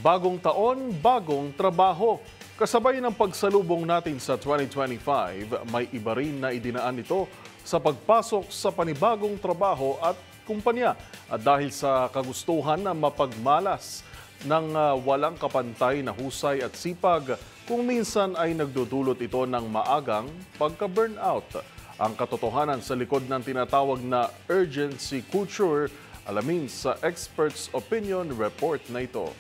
Bagong taon, bagong trabaho. Kasabay ng pagsalubong natin sa 2025, may iba rin na idinaan ito sa pagpasok sa panibagong trabaho at kumpanya. At dahil sa kagustuhan na mapagmalas ng walang kapantay na husay at sipag, kung minsan ay nagdudulot ito ng maagang pagka-burnout. Ang katotohanan sa likod ng tinatawag na urgency culture, alamin sa Experts Opinion Report na ito.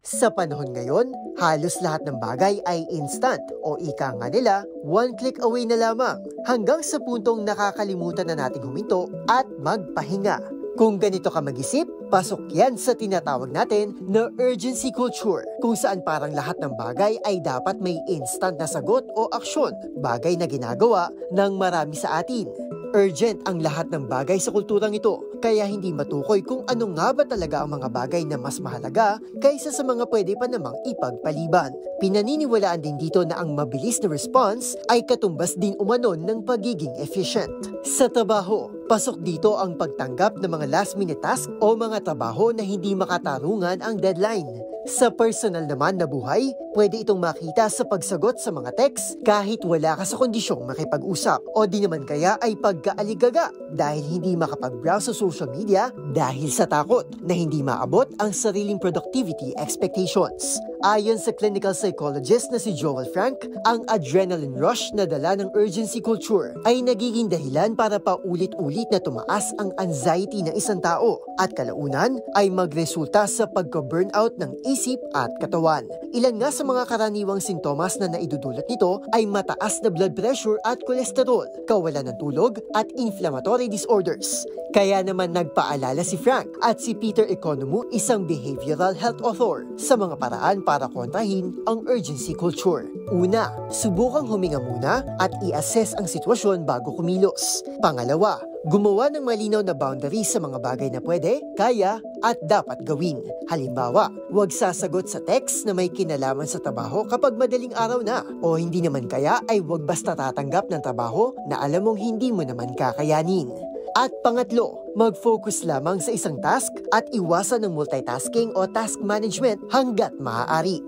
Sa panahon ngayon, halos lahat ng bagay ay instant o ika nga nila, one click away na lamang hanggang sa puntong nakakalimutan na nating huminto at magpahinga. Kung ganito ka mag-isip, pasok yan sa tinatawag natin na urgency culture, kung saan parang lahat ng bagay ay dapat may instant na sagot o aksyon, bagay na ginagawa ng marami sa atin. Urgent ang lahat ng bagay sa kulturang ito, kaya hindi matukoy kung ano nga ba talaga ang mga bagay na mas mahalaga kaysa sa mga pwede pa namang ipagpaliban. Pinaniniwalaan din dito na ang mabilis na response ay katumbas din umanon ng pagiging efficient. Sa trabaho, pasok dito ang pagtanggap ng mga last-minute task o mga trabaho na hindi makatarungan ang deadline. Sa personal naman na buhay, pwede itong makita sa pagsagot sa mga text kahit wala ka sa kondisyong makipag-usap o di naman kaya ay pagkaaligaga dahil hindi makapag-browse sa social media dahil sa takot na hindi maabot ang sariling productivity expectations. Ayon sa clinical psychologist na si Joel Frank, ang adrenaline rush na dala ng urgency culture ay nagiging dahilan para paulit-ulit na tumaas ang anxiety ng isang tao at kalaunan ay magresulta sa pagka-burnout ng isip at katawan. Ilan nga sa mga karaniwang sintomas na naidudulot nito ay mataas na blood pressure at kolesterol, kawalan ng tulog at inflammatory disorders. Kaya naman nagpaalala si Frank at si Peter Economou, isang behavioral health author, sa mga paraan para kontrahin ang urgency culture. Una, subukang huminga muna at i-assess ang sitwasyon bago kumilos. Pangalawa, gumawa ng malinaw na boundaries sa mga bagay na pwede, kaya at dapat gawin. Halimbawa, huwag sasagot sa text na may kinalaman sa trabaho kapag madaling araw na, o hindi naman kaya ay huwag basta tatanggap ng trabaho na alam mong hindi mo naman kakayanin. At pangatlo, mag-focus lamang sa isang task at iwasan ng multitasking o task management hanggat maaari.